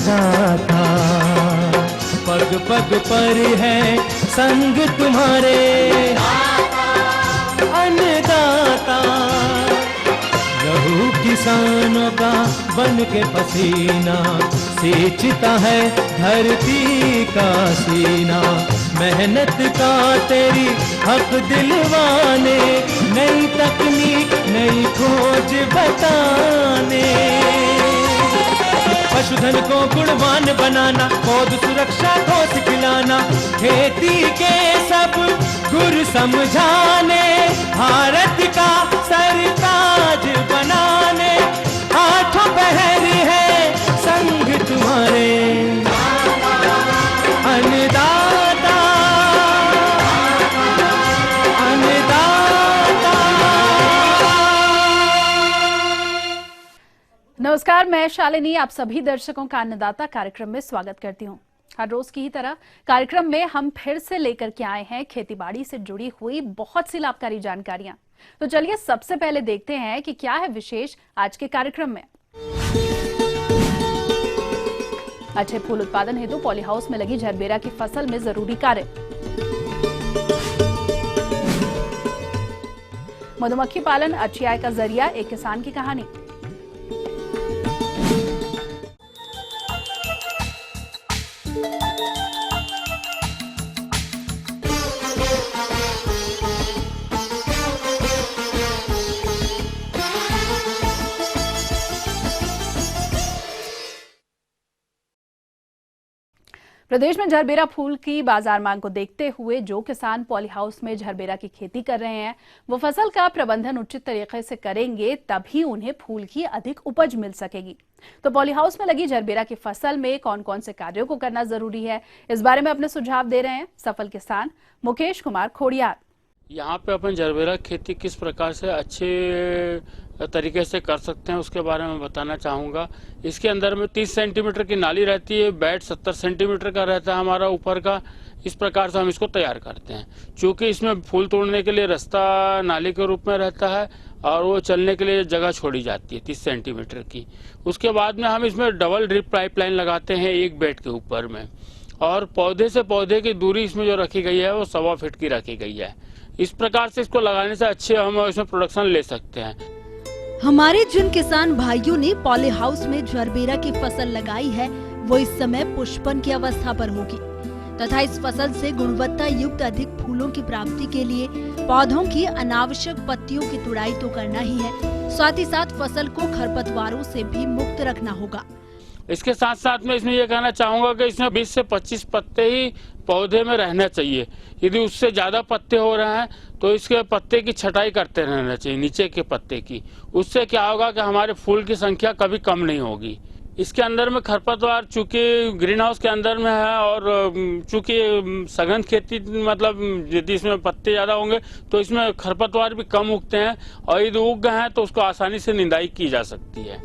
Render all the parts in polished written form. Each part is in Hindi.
अन्नदाता, पग पग पर है संग तुम्हारे अन्नदाता। लहू किसानों का बन के पसीना सींचता है धरती का सीना। मेहनत का तेरी हक दिलवाने, नई तकनीक नई खोज बताने। पशुधन को गुणवान बनाना, पौध सुरक्षा को सिखलाना, खेती के सब गुर समझाने, भारत का सरताज बनाने। आठों पहर है संग तुम्हारे अन्नदाता, अन्नदाता। नमस्कार, मैं शालिनी आप सभी दर्शकों का अन्नदाता कार्यक्रम में स्वागत करती हूं। हर रोज की ही तरह कार्यक्रम में हम फिर से लेकर के आए हैं खेतीबाड़ी से जुड़ी हुई बहुत सी लाभकारी जानकारियां। तो चलिए सबसे पहले देखते हैं कि क्या है विशेष आज के कार्यक्रम में। अच्छे फूल उत्पादन हेतु पॉली हाउस में लगी झरबेरा की फसल में जरूरी कार्य। मधुमक्खी पालन अच्छी आय का जरिया, एक किसान की कहानी। प्रदेश में झरबेरा फूल की बाजार मांग को देखते हुए जो किसान पॉली हाउस में झरबेरा की खेती कर रहे हैं वो फसल का प्रबंधन उचित तरीके से करेंगे, तभी उन्हें फूल की अधिक उपज मिल सकेगी। तो पॉली हाउस में लगी झरबेरा की फसल में कौन कौन से कार्यों को करना जरूरी है, इस बारे में अपने सुझाव दे रहे हैं सफल किसान मुकेश कुमार खोड़ियार। यहाँ पे अपन झरबेरा खेती किस प्रकार से अच्छे तरीके से कर सकते हैं उसके बारे में बताना चाहूँगा। इसके अंदर में 30 सेंटीमीटर की नाली रहती है, बेड 70 सेंटीमीटर का रहता है हमारा ऊपर का। इस प्रकार से हम इसको तैयार करते हैं। चूँकि इसमें फूल तोड़ने के लिए रास्ता नाली के रूप में रहता है और वो चलने के लिए जगह छोड़ी जाती है 30 सेंटीमीटर की। उसके बाद में हम इसमें डबल ड्रिप पाइपलाइन लगाते हैं एक बेड के ऊपर में, और पौधे से पौधे की दूरी इसमें जो रखी गई है वो 1.25 फीट की रखी गई है। इस प्रकार से इसको लगाने से अच्छे हम इसमें प्रोडक्शन ले सकते हैं। हमारे जिन किसान भाइयों ने पॉली हाउस में झरबेरा की फसल लगाई है वो इस समय पुष्पन की अवस्था पर होगी तथा इस फसल से गुणवत्ता युक्त अधिक फूलों की प्राप्ति के लिए पौधों की अनावश्यक पत्तियों की तुड़ाई तो करना ही है, साथ ही साथ फसल को खरपतवारों से भी मुक्त रखना होगा। इसके साथ साथ मैं इसमें ये कहना चाहूँगा कि इसमें 20 से 25 पत्ते ही पौधे में रहना चाहिए। यदि उससे ज़्यादा पत्ते हो रहे हैं तो इसके पत्ते की छटाई करते रहना चाहिए नीचे के पत्ते की। उससे क्या होगा कि हमारे फूल की संख्या कभी कम नहीं होगी। इसके अंदर में खरपतवार चूँकि ग्रीन हाउस के अंदर में है और चूँकि सघन खेती मतलब यदि इसमें पत्ते ज़्यादा होंगे तो इसमें खरपतवार भी कम उगते हैं, और यदि उग गए हैं तो उसको आसानी से निंदाई की जा सकती है।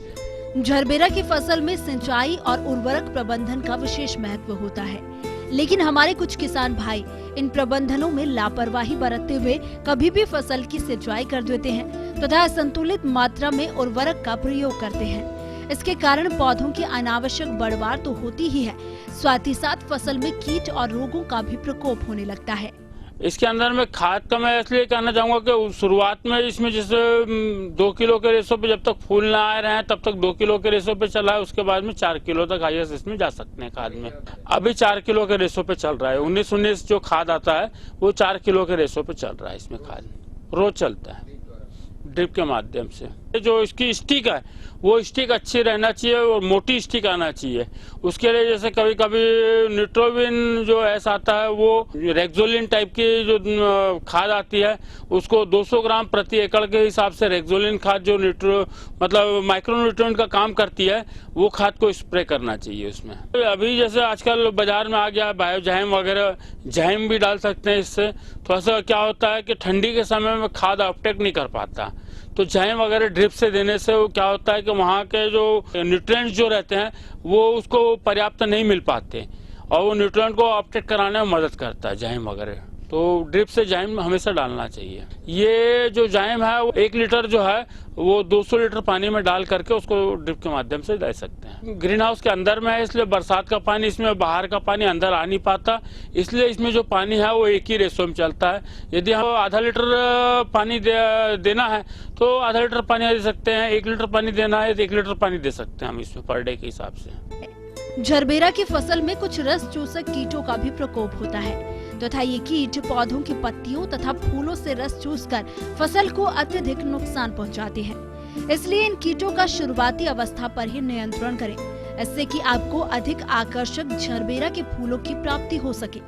झरबेरा की फसल में सिंचाई और उर्वरक प्रबंधन का विशेष महत्व होता है, लेकिन हमारे कुछ किसान भाई इन प्रबंधनों में लापरवाही बरतते हुए कभी भी फसल की सिंचाई कर देते हैं तथा असंतुलित मात्रा में उर्वरक का प्रयोग करते हैं। इसके कारण पौधों की अनावश्यक बढ़वार तो होती ही है, साथ ही साथ फसल में कीट और रोगों का भी प्रकोप होने लगता है। इसके अंदर में खाद का मैं इसलिए कहना चाहूँगा कि शुरुआत में इसमें जैसे 2 किलो के रेशो पे जब तक फूल ना आ रहे हैं तब तक 2 किलो के रेशो पे चला है। उसके बाद में 4 किलो तक हाईएस्ट इसमें जा सकते हैं खाद में। अभी 4 किलो के रेशो पे चल रहा है। 19-19 जो खाद आता है वो 4 किलो के रेशो पे चल रहा है। इसमें खाद रोज चलता है ड्रिप के माध्यम से। जो इसकी स्टिक है वो स्टिक अच्छी रहना चाहिए और मोटी स्टिक आना चाहिए। उसके लिए जैसे कभी कभी निट्रोविन जो ऐसा आता है वो रेक्सोलिन टाइप की जो खाद आती है उसको 200 ग्राम प्रति एकड़ के हिसाब से रेक्सोलिन खाद जो मतलब माइक्रोन्यूट्रिएंट का काम करती है वो खाद को स्प्रे करना चाहिए उसमें। अभी जैसे आजकल बाजार में आ गया है बायोजाइम वगैरह, जाइम भी डाल सकते हैं। इससे थोड़ा सा क्या होता है कि ठंडी के समय में खाद अपटेक नहीं कर पाता, तो जाइम वगैरह ड्रिप से देने से वो क्या होता है कि वहाँ के जो न्यूट्रिएंट्स जो रहते हैं वो उसको पर्याप्त नहीं मिल पाते और वो न्यूट्रिएंट को अपटेक कराने में मदद करता है जाइम वगैरह। तो ड्रिप से जाइम हमेशा डालना चाहिए। ये जो जाइम है वो 1 लीटर जो है वो 200 लीटर पानी में डाल करके उसको ड्रिप के माध्यम से दे सकते हैं। ग्रीन हाउस के अंदर में है, इसलिए बरसात का पानी इसमें, बाहर का पानी अंदर आ नहीं पाता, इसलिए इसमें जो पानी है वो एक ही रेशो में चलता है। यदि हम आधा लीटर पानी देना है तो आधा लीटर पानी दे सकते हैं, 1 लीटर पानी देना है तो 1 लीटर पानी दे सकते हैं हम इसमें पर डे के हिसाब से। झरबेरा की फसल में कुछ रस चूसक कीटों का भी प्रकोप होता है तथा ये कीट पौधों की पत्तियों तथा फूलों से रस चूसकर फसल को अत्यधिक नुकसान पहुंचाते हैं। इसलिए इन कीटों का शुरुआती अवस्था पर ही नियंत्रण करें, इससे कि आपको अधिक आकर्षक झरबेरा के फूलों की प्राप्ति हो सके।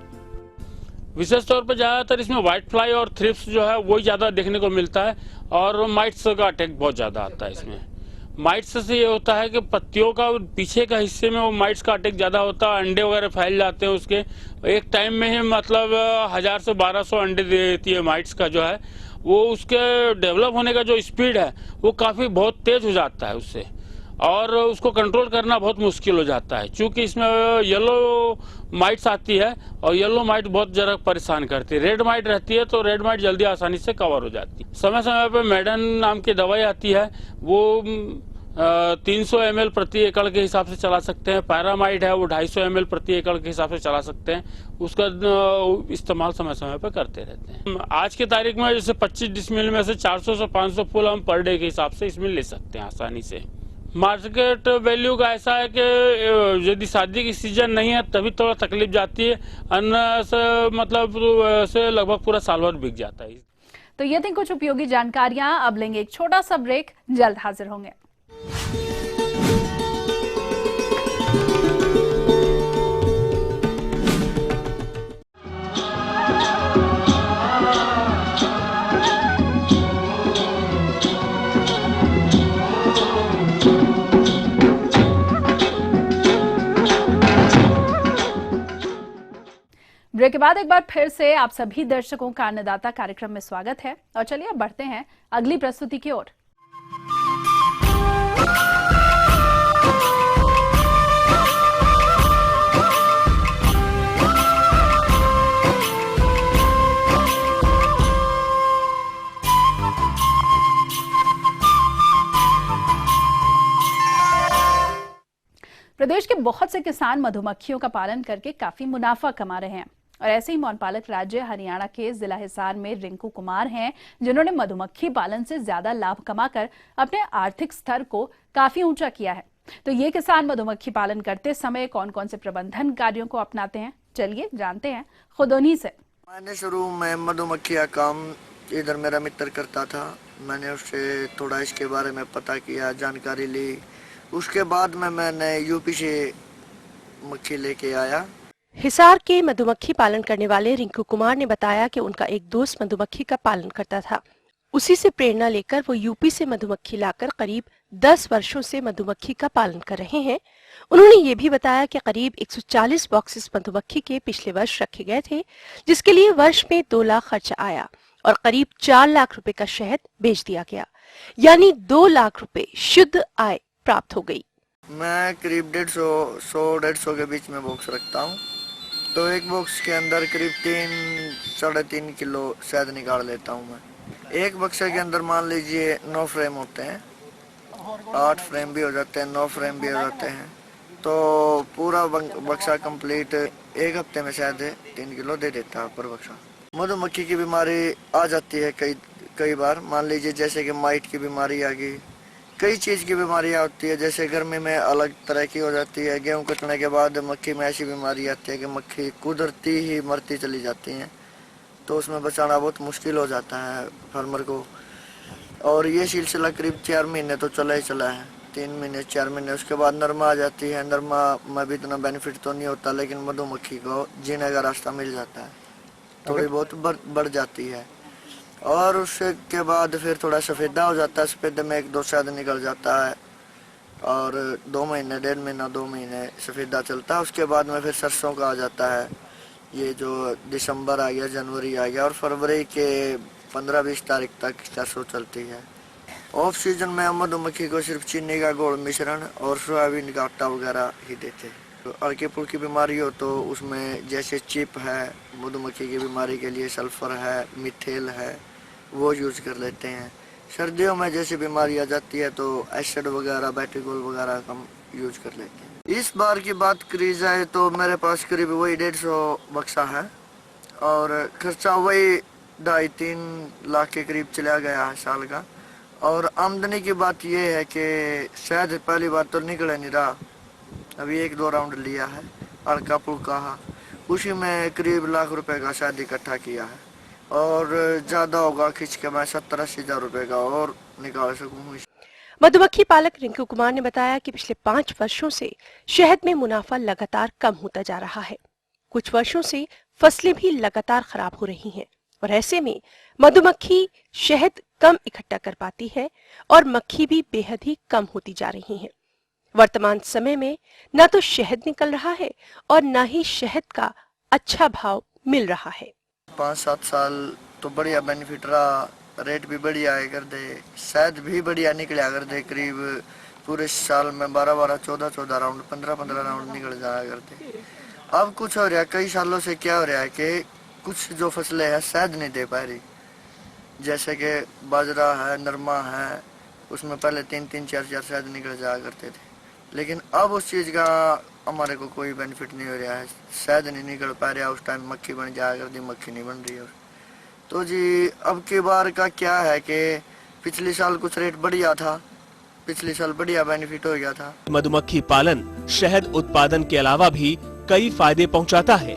विशेष तौर पर ज्यादातर इसमें व्हाइट फ्लाई और थ्रिप्स जो है वो ज्यादा देखने को मिलता है और माइट्स का अटैक बहुत ज्यादा आता है इसमें। माइट्स से ये होता है कि पत्तियों का पीछे का हिस्से में वो माइट्स का अटैक ज्यादा होता है, अंडे वगैरह फैल जाते हैं उसके। एक टाइम में ही मतलब 1000 से 1200 अंडे देती है माइट्स का जो है वो, उसके डेवलप होने का जो स्पीड है वो काफी बहुत तेज हो जाता है उससे, और उसको कंट्रोल करना बहुत मुश्किल हो जाता है। चूंकि इसमें येलो माइट्स आती है और येलो माइट बहुत जरा परेशान करती है। रेड माइट रहती है तो रेड माइट जल्दी आसानी से कवर हो जाती है। समय समय पर मेडन नाम की दवाई आती है, वो 300 ml प्रति एकड़ के हिसाब से चला सकते हैं। पैरामाइड है वो 250 ml प्रति एकड़ के हिसाब से चला सकते हैं। उसका इस्तेमाल समय समय पर करते रहते हैं। आज की तारीख में जैसे 25 डिसमिल में से 400 से 500 फूल हम पर डे के हिसाब से इसमें ले सकते हैं आसानी से। मार्केट वैल्यू का ऐसा है कि यदि शादी की सीजन नहीं है तभी थोड़ा तकलीफ जाती है, अन्य से मतलब से लगभग पूरा साल भर बिक जाता है। तो ये थी कुछ उपयोगी जानकारियां। अब लेंगे एक छोटा सा ब्रेक, जल्द हाजिर होंगे। ब्रेक के बाद एक बार फिर से आप सभी दर्शकों का अन्नदाता कार्यक्रम में स्वागत है। और चलिए अब बढ़ते हैं अगली प्रस्तुति की ओर। प्रदेश के बहुत से किसान मधुमक्खियों का पालन करके काफी मुनाफा कमा रहे हैं और ऐसे ही मौनपालक राज्य हरियाणा के जिला हिसार में रिंकू कुमार हैं, जिन्होंने मधुमक्खी पालन से ज्यादा लाभ कमाकर अपने आर्थिक स्तर को काफी ऊंचा किया है। तो ये किसान मधुमक्खी पालन करते समय कौन कौन से प्रबंधन कार्यों को अपनाते हैं, चलिए जानते हैं खुद उन्हीं से। मैंने शुरू में मधुमक्खी का काम इधर मेरा मित्र करता था, मैंने उससे थोड़ा इसके बारे में पता किया, जानकारी ली। उसके बाद में मैंने यूपी से मक्खी लेके आया। हिसार के मधुमक्खी पालन करने वाले रिंकू कुमार ने बताया कि उनका एक दोस्त मधुमक्खी का पालन करता था। उसी से प्रेरणा लेकर वो यूपी से मधुमक्खी लाकर करीब 10 वर्षों से मधुमक्खी का पालन कर रहे हैं। उन्होंने ये भी बताया कि करीब 140 बॉक्सेस मधुमक्खी के पिछले वर्ष रखे गए थे, जिसके लिए वर्ष में 2 लाख खर्चा आया और करीब 4 लाख रुपए का शहद बेच दिया गया, यानी 2 लाख रुपए शुद्ध आय प्राप्त हो गई। मैं करीब 150 के बीच में बॉक्स रखता हूँ, तो एक बॉक्स के अंदर करीब 3-3.5 किलो शहद निकाल लेता हूँ मैं। एक बक्से के अंदर मान लीजिए 9 फ्रेम होते हैं, 8 फ्रेम भी हो जाते हैं, 9 फ्रेम भी हो जाते हैं, तो पूरा बक्सा कंप्लीट एक हफ्ते में शायद 3 किलो दे देता है पर बक्सा। मधुमक्खी की बीमारी आ जाती है कई बार, मान लीजिए जैसे कि माइट की बीमारी आ गई, कई चीज़ की बीमारियाँ होती है, जैसे गर्मी में अलग तरह की हो जाती है। गेहूं कटने के बाद मक्खी में ऐसी बीमारी आती है कि मक्खी कुदरती ही मरती चली जाती हैं, तो उसमें बचाना बहुत मुश्किल हो जाता है फार्मर को। और ये सिलसिला करीब 4 महीने तो चला ही चला है, 3 महीने 4 महीने। उसके बाद नरमा आ जाती है। नरमा में भी इतना बेनिफिट तो नहीं होता, लेकिन मधुमक्खी को जीने का रास्ता मिल जाता है, थोड़ी बहुत बढ़ जाती है। और उसके बाद फिर थोड़ा सफ़ेदा हो जाता है, सफ़ेदे में 1-2 शहद निकल जाता है और 2 महीने 1.5 महीना 2 महीने सफ़ेदा चलता है। उसके बाद में फिर सरसों का आ जाता है, ये जो दिसंबर आ गया, जनवरी आ गया, और फरवरी के 15-20 तारीख तक सरसों चलती है। ऑफ सीजन में हम मधुमक्खी को सिर्फ चीनी का घोल मिश्रण और सोयाबीन का आटा वगैरह ही देते हैं। हल्की फुल्की बीमारी हो तो उसमें जैसे चिप है, मधुमक्खी की बीमारी के लिए सल्फर है, मिथेल है, वो यूज़ कर लेते हैं। सर्दियों में जैसे बीमारी आ जाती है तो एसिड वगैरह, बैटिकोल वगैरह कम यूज कर लेते हैं। इस बार की बात करी जाए तो मेरे पास करीब वही 150 बक्सा है और खर्चा वही 2.5-3 लाख के करीब चला गया है साल का। और आमदनी की बात यह है कि शायद पहली बार तो निकले नहीं रहा, अभी 1-2 राउंड लिया है हल्का फुल्का, उसी में करीब लाख रुपए का शायद इकट्ठा किया है और ज़्यादा होगा खींच के मैं 70-80 हज़ार रुपये का और निकाल सकूँ। मधुमक्खी पालक रिंकू कुमार ने बताया कि पिछले 5 वर्षों से शहद में मुनाफा लगातार कम होता जा रहा है। कुछ वर्षों से फसलें भी लगातार खराब हो रही हैं और ऐसे में मधुमक्खी शहद कम इकट्ठा कर पाती है और मक्खी भी बेहद ही कम होती जा रही है। वर्तमान समय में न तो शहद निकल रहा है और न ही शहद का अच्छा भाव मिल रहा है। 5-7 साल तो बढ़िया बेनिफिट रहा, रेट भी बढ़िया आया कर दे, शहद भी बढ़िया निकला कर दे। करीब पूरे साल में 12-12, 14-14 राउंड, 15-15 राउंड निकल जाया करते। अब कुछ हो रहा है, कई सालों से क्या हो रहा है कि कुछ जो फसलें हैं शहद नहीं दे पा रही, जैसे कि बाजरा है, नरमा है, उसमें पहले 3-3, 4-4 शहद निकल जाया करते थे, लेकिन अब उस चीज़ का हमारे को कोई बेनिफिट नहीं हो रहा है, शहद नहीं निकल पा रहा। उस टाइम मक्खी बन जाया करती, मक्खी नहीं बन रही है। तो जी अब की बार का क्या है कि पिछले साल कुछ रेट बढ़िया था, पिछले साल बढ़िया बेनिफिट हो गया था। मधुमक्खी पालन शहद उत्पादन के अलावा भी कई फायदे पहुंचाता है।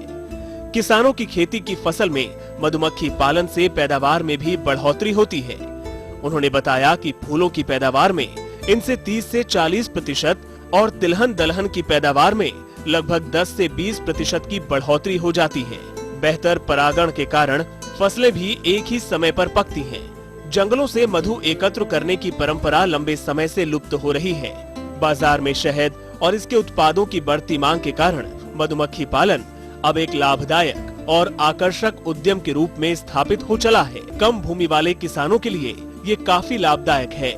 किसानों की खेती की फसल में मधुमक्खी पालन से पैदावार में भी बढ़ोतरी होती है। उन्होंने बताया कि फूलों की पैदावार में इनसे 30 से 40% और तिलहन दलहन की पैदावार में लगभग 10 से 20% की बढ़ोतरी हो जाती है। बेहतर परागण के कारण फसलें भी एक ही समय पर पकती हैं। जंगलों से मधु एकत्र करने की परंपरा लंबे समय से लुप्त हो रही है। बाजार में शहद और इसके उत्पादों की बढ़ती मांग के कारण मधुमक्खी पालन अब एक लाभदायक और आकर्षक उद्यम के रूप में स्थापित हो चला है। कम भूमि वाले किसानों के लिए ये काफी लाभदायक है,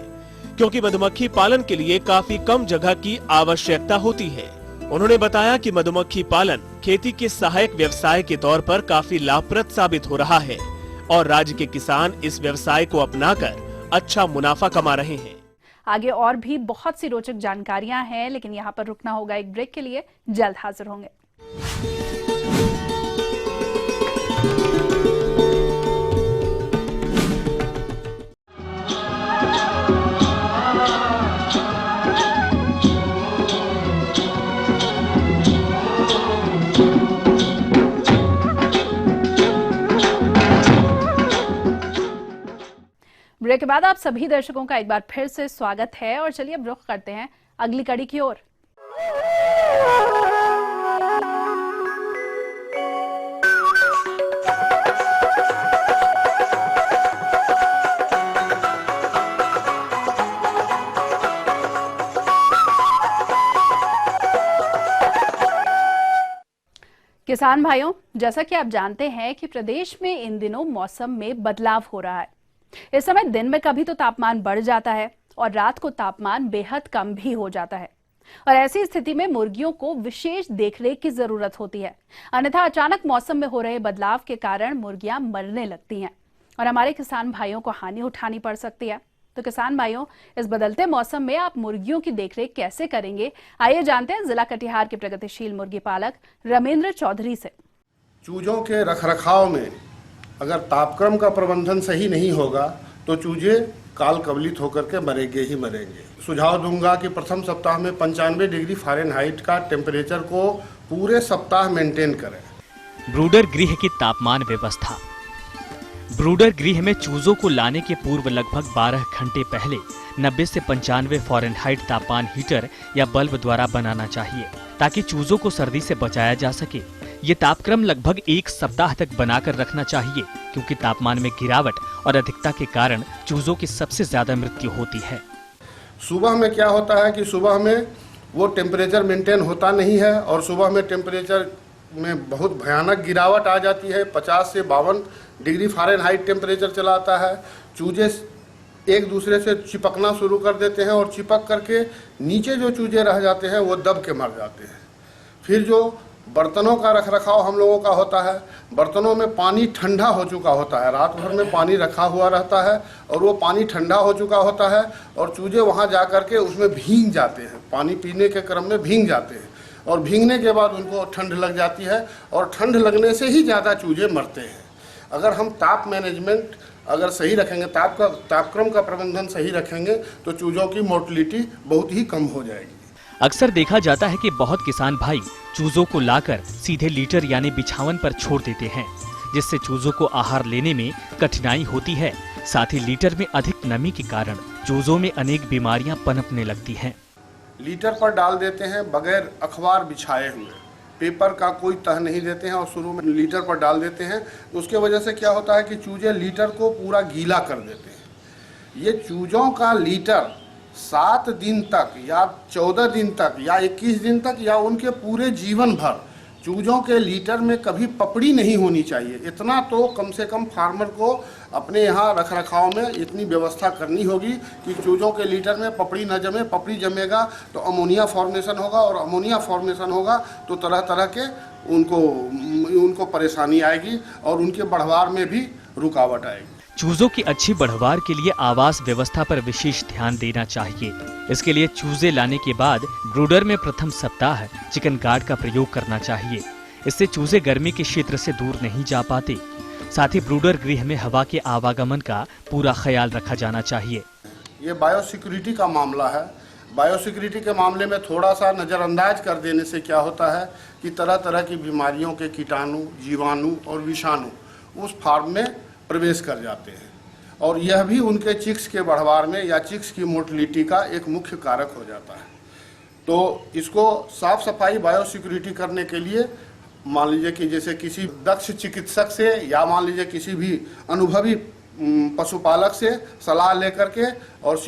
क्योंकि मधुमक्खी पालन के लिए काफी कम जगह की आवश्यकता होती है। उन्होंने बताया कि मधुमक्खी पालन खेती के सहायक व्यवसाय के तौर पर काफी लाभप्रद साबित हो रहा है और राज्य के किसान इस व्यवसाय को अपनाकर अच्छा मुनाफा कमा रहे हैं। आगे और भी बहुत सी रोचक जानकारियां हैं, लेकिन यहाँ पर रुकना होगा एक ब्रेक के लिए। जल्द हाजिर होंगे। ब्रेक के बाद आप सभी दर्शकों का एक बार फिर से स्वागत है और चलिए अब रुख करते हैं अगली कड़ी की ओर। किसान भाइयों, जैसा कि आप जानते हैं कि प्रदेश में इन दिनों मौसम में बदलाव हो रहा है। इस समय दिन में कभी तो तापमान बढ़ जाता है और रात को तापमान बेहद कम भी हो जाता है और ऐसी स्थिति में मुर्गियों को विशेष देखरेख की जरूरत होती है, अन्यथा अचानक मौसम में हो रहे बदलाव के कारण मुर्गियां मरने लगती हैं और हमारे किसान भाइयों को हानि उठानी पड़ सकती है। तो किसान भाइयों, इस बदलते मौसम में आप मुर्गियों की देखरेख कैसे करेंगे, आइए जानते हैं जिला कटिहार के प्रगतिशील मुर्गी पालक रमेंद्र चौधरी से। चूजों के रखरखाव में अगर तापक्रम का प्रबंधन सही नहीं होगा तो चूजे काल कवलित होकर के मरेंगे ही मरेंगे। सुझाव दूंगा कि प्रथम सप्ताह में 95 डिग्री फ़ारेनहाइट का टेम्परेचर को पूरे सप्ताह मेंटेन करें। ब्रूडर गृह की तापमान व्यवस्था। ब्रूडर गृह में चूजों को लाने के पूर्व लगभग 12 घंटे पहले 90 से 95 फ़ारेनहाइट तापमान हीटर या बल्ब द्वारा बनाना चाहिए, ताकि चूजों को सर्दी से बचाया जा सके। ये तापक्रम लगभग 1 सप्ताह तक बनाकर रखना चाहिए, क्योंकि तापमान में गिरावट और अधिकता के कारण चूजों की सबसे ज्यादा मृत्यु होती है। सुबह में क्या होता है कि सुबह में वो टेम्परेचर मेंटेन होता नहीं है और सुबह में टेम्परेचर में बहुत भयानक गिरावट आ जाती है। 50 से 52 डिग्री फ़ारेनहाइट टेम्परेचर चला आता है। चूजे एक दूसरे से चिपकना शुरू कर देते हैं और चिपक करके नीचे जो चूजे रह जाते हैं वो दब के मर जाते हैं। फिर जो बर्तनों का रखरखाव हम लोगों का होता है, बर्तनों में पानी ठंडा हो चुका होता है, रात भर में पानी रखा हुआ रहता है और वो पानी ठंडा हो चुका होता है और चूजे वहाँ जा कर के उसमें भीग जाते हैं, पानी पीने के क्रम में भीग जाते हैं और भीगने के बाद उनको ठंड लग जाती है और ठंड लगने से ही ज़्यादा चूजे मरते हैं। अगर हम ताप मैनेजमेंट अगर सही रखेंगे, तापक्रम का प्रबंधन सही रखेंगे तो चूजों की मोर्टलिटी बहुत ही कम हो जाएगी। अक्सर देखा जाता है कि बहुत किसान भाई चूजों को लाकर सीधे लीटर यानी बिछावन पर छोड़ देते हैं, जिससे चूजों को आहार लेने में कठिनाई होती है। साथ ही लीटर में अधिक नमी के कारण चूजों में अनेक बीमारियां पनपने लगती हैं। लीटर पर डाल देते हैं बगैर अखबार बिछाए हुए, पेपर का कोई तह नहीं देते हैं और शुरू में लीटर पर डाल देते हैं। उसके वजह से क्या होता है कि चूजे लीटर को पूरा गीला कर देते हैं। ये चूजों का लीटर 7 दिन तक या 14 दिन तक या 21 दिन तक या उनके पूरे जीवन भर चूजों के लीटर में कभी पपड़ी नहीं होनी चाहिए। इतना तो कम से कम फार्मर को अपने यहाँ रखरखाव में इतनी व्यवस्था करनी होगी कि चूजों के लीटर में पपड़ी न जमे। पपड़ी जमेगा तो अमोनिया फॉर्मेशन होगा और अमोनिया फॉर्मेशन होगा तो तरह तरह के उनको परेशानी आएगी और उनके बढ़वार में भी रुकावट आएगी। चूजों की अच्छी बढ़वार के लिए आवास व्यवस्था पर विशेष ध्यान देना चाहिए। इसके लिए चूजे लाने के बाद ब्रूडर में प्रथम सप्ताह चिकन गार्ड का प्रयोग करना चाहिए। इससे चूजे गर्मी के क्षेत्र से दूर नहीं जा पाते। साथ ही ब्रूडर गृह में हवा के आवागमन का पूरा ख्याल रखा जाना चाहिए। ये बायोसिक्योरिटी का मामला है। बायोसिक्योरिटी के मामले में थोड़ा सा नज़रअंदाज कर देने से क्या होता है कि तरह तरह की बीमारियों के कीटाणु, जीवाणु और विषाणु उस फार्म में प्रवेश कर जाते हैं और यह भी उनके चिक्स के बढ़वार में या चिक्स की मोर्टलिटी का एक मुख्य कारक हो जाता है। तो इसको साफ सफाई बायोसिक्योरिटी करने के लिए मान लीजिए कि जैसे किसी दक्ष चिकित्सक से या मान लीजिए किसी भी अनुभवी पशुपालक से सलाह लेकर के और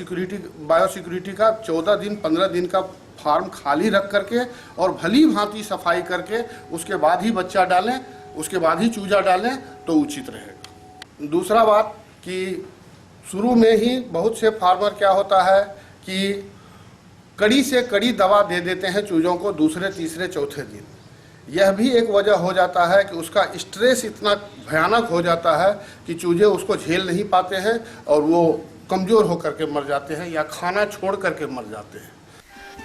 बायोसिक्योरिटी का 14 दिन 15 दिन का फार्म खाली रख करके और भली भांति सफाई करके उसके बाद ही बच्चा डालें, उसके बाद ही चूजा डालें तो उचित रहेगा। दूसरा बात कि शुरू में ही बहुत से फार्मर क्या होता है कि कड़ी से कड़ी दवा दे देते हैं चूजों को दूसरे तीसरे चौथे दिन। यह भी एक वजह हो जाता है कि उसका स्ट्रेस इतना भयानक हो जाता है कि चूजे उसको झेल नहीं पाते हैं और वो कमज़ोर होकर के मर जाते हैं या खाना छोड़ करके मर जाते हैं।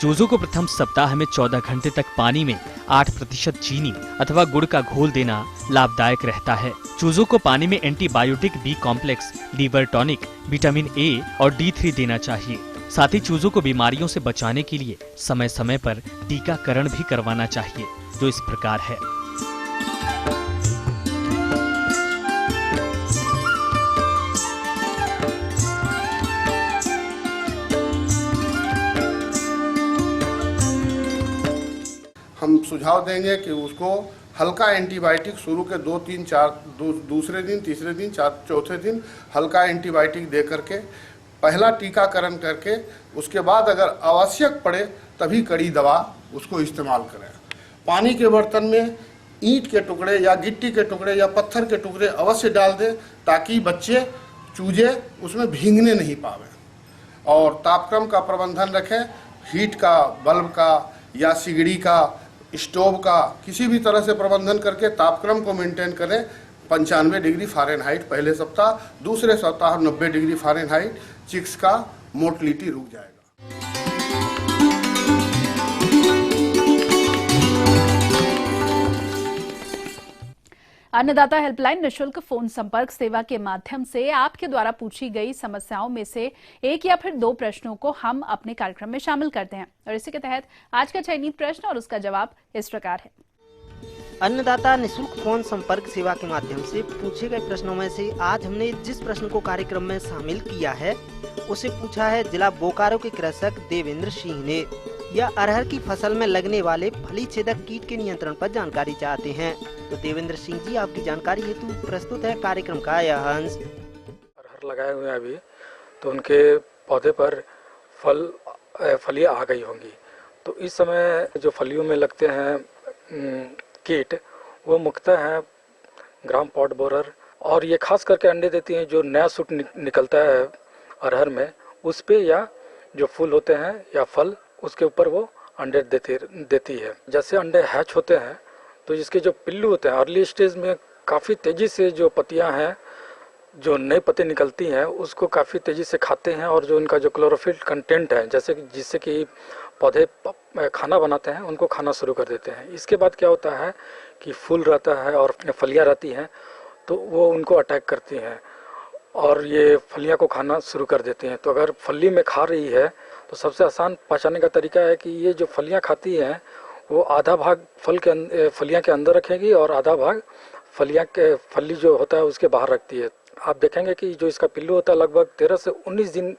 चूजों को प्रथम सप्ताह में 14 घंटे तक पानी में 8% चीनी अथवा गुड़ का घोल देना लाभदायक रहता है। चूजों को पानी में antibiotic B complex, liver tonic, vitamin A और D3 देना चाहिए। साथ ही चूजों को बीमारियों से बचाने के लिए समय समय पर टीकाकरण भी करवाना चाहिए, जो इस प्रकार है। हम सुझाव देंगे कि उसको हल्का एंटीबायोटिक शुरू के 2, 3, 4 दूसरे दिन, तीसरे दिन, चौथे दिन हल्का एंटीबायोटिक दे करके पहला टीकाकरण करके उसके बाद अगर आवश्यक पड़े तभी कड़ी दवा उसको इस्तेमाल करें। पानी के बर्तन में ईंट के टुकड़े या गिट्टी के टुकड़े या पत्थर के टुकड़े अवश्य डाल दें ताकि बच्चे चूजे उसमें भीगने नहीं पावे। और तापक्रम का प्रबंधन रखें, हीट का, बल्ब का या सिगड़ी का, स्टोव का किसी भी तरह से प्रबंधन करके तापक्रम को मेंटेन करें। 95 डिग्री फ़ारेनहाइट पहले सप्ताह, दूसरे सप्ताह 90 डिग्री फ़ारेनहाइट चिक्स का मोर्टलिटी रुक जाएगा। अन्नदाता हेल्पलाइन निशुल्क फोन संपर्क सेवा के माध्यम से आपके द्वारा पूछी गई समस्याओं में से एक या फिर 2 प्रश्नों को हम अपने कार्यक्रम में शामिल करते हैं और इसी के तहत आज का चयनित प्रश्न और उसका जवाब इस प्रकार है। अन्नदाता निशुल्क फोन संपर्क सेवा के माध्यम से पूछे गए प्रश्नों में से आज हमने जिस प्रश्न को कार्यक्रम में शामिल किया है उसे पूछा है जिला बोकारो के कृषक देवेंद्र सिंह ने। यह अरहर की फसल में लगने वाले फली छेदक कीट के नियंत्रण पर जानकारी चाहते हैं। तो देवेंद्र सिंह जी, आपकी जानकारी हेतु प्रस्तुत है कार्यक्रम का यह अंश। अरहर लगाए हुए हैं अभी, तो उनके पौधे पर फलियां आ गई होंगी। तो इस समय जो फलियों में लगते हैं कीट वो मुख्यतः हैं ग्राम पॉट बोरर, और ये खास करके अंडे देती हैं जो नया सूट निकलता है अरहर में, उस पे या जो फूल होते हैं या फल उसके ऊपर वो अंडे देती है। जैसे अंडे हैच होते हैं तो इसके जो पिल्लू होते हैं अर्ली स्टेज में काफ़ी तेज़ी से जो पत्तियां हैं, जो नई पत्ती निकलती हैं उसको काफ़ी तेज़ी से खाते हैं और जो उनका जो क्लोरोफिल कंटेंट है जिससे कि पौधे खाना बनाते हैं उनको खाना शुरू कर देते हैं। इसके बाद क्या होता है कि फूल रहता है और फलियां रहती हैं तो वो उनको अटैक करती हैं और ये फलियां को खाना शुरू कर देती हैं। तो अगर फली में खा रही है तो सबसे आसान पहचानने का तरीका है कि ये जो फलियां खाती हैं वो आधा भाग फलियां के अंदर रखेगी और आधा भाग फली जो होता है उसके बाहर रखती है। आप देखेंगे कि जो इसका पिल्लू होता है लगभग 13 से 19 दिन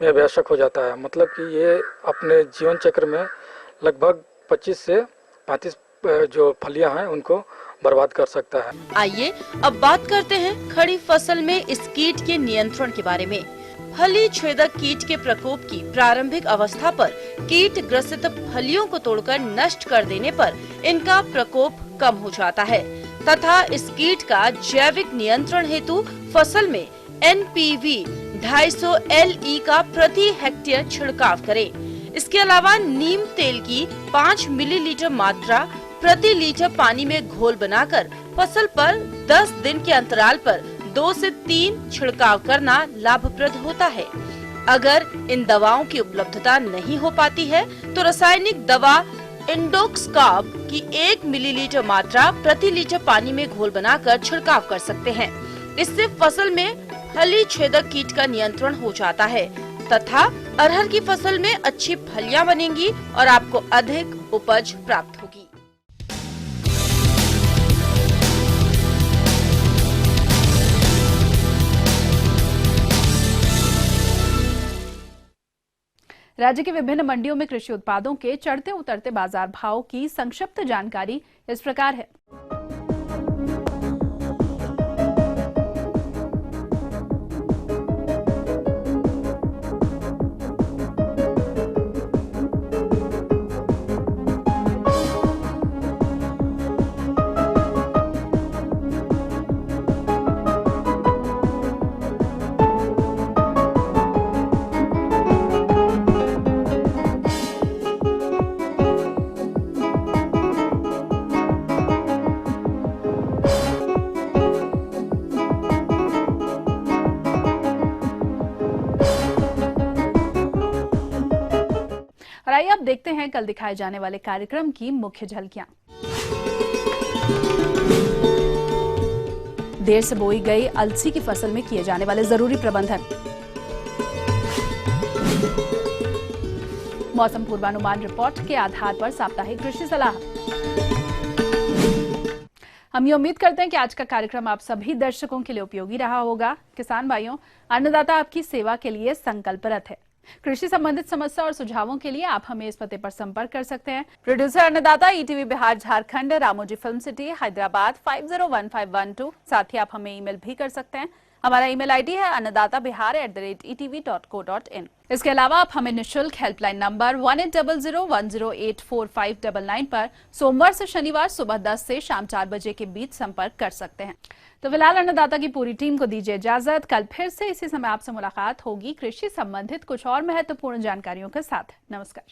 में वयस्क हो जाता है। मतलब कि ये अपने जीवन चक्र में लगभग 25 से 35 जो फलियां हैं उनको बर्बाद कर सकता है। आइए अब बात करते हैं खड़ी फसल में इस कीट के नियंत्रण के बारे में। फली छेदक कीट के प्रकोप की प्रारंभिक अवस्था पर कीट ग्रसित फलियों को तोड़कर नष्ट कर देने पर इनका प्रकोप कम हो जाता है तथा इस कीट का जैविक नियंत्रण हेतु फसल में NPV 250 LE का प्रति हेक्टेयर छिड़काव करें। इसके अलावा नीम तेल की 5 मिलीलीटर मात्रा प्रति लीटर पानी में घोल बनाकर फसल पर 10 दिन के अंतराल पर 2 से 3 छिड़काव करना लाभप्रद होता है। अगर इन दवाओं की उपलब्धता नहीं हो पाती है तो रासायनिक दवा इंडोक्सकार्ब की 1 मिलीलीटर मात्रा प्रति लीटर पानी में घोल बनाकर छिड़काव कर सकते हैं। इससे फसल में फली छेदक कीट का नियंत्रण हो जाता है तथा अरहर की फसल में अच्छी फलियां बनेंगी और आपको अधिक उपज प्राप्त होगी। राज्य की विभिन्न मंडियों में कृषि उत्पादों के चढ़ते उतरते बाजार भाव की संक्षिप्त जानकारी इस प्रकार है। और आइए अब देखते हैं कल दिखाए जाने वाले कार्यक्रम की मुख्य झलकियां। देर से बोई गई अलसी की फसल में किए जाने वाले जरूरी प्रबंधन, मौसम पूर्वानुमान रिपोर्ट के आधार पर साप्ताहिक कृषि सलाह। हम ये उम्मीद करते हैं कि आज का कार्यक्रम आप सभी दर्शकों के लिए उपयोगी रहा होगा। किसान भाइयों, अन्नदाता आपकी सेवा के लिए संकल्परत है। कृषि संबंधित समस्या और सुझावों के लिए आप हमें इस पते पर संपर्क कर सकते हैं। प्रोड्यूसर अन्नदाता, ETV Bihar Jharkhand, Ramoji film city, Hyderabad 501512। साथ ही आप हमें ईमेल भी कर सकते हैं। हमारा ईमेल आईडी है annadatabihar@etv.co.in। इसके अलावा आप हमें निःशुल्क हेल्पलाइन नंबर 180010845999 पर सोमवार से शनिवार सुबह 10 से शाम 4 बजे के बीच संपर्क कर सकते हैं। तो फिलहाल अन्नदाता की पूरी टीम को दीजिए इजाजत। कल फिर से इसी समय आपसे मुलाकात होगी कृषि संबंधित कुछ और महत्वपूर्ण जानकारियों के साथ। नमस्कार।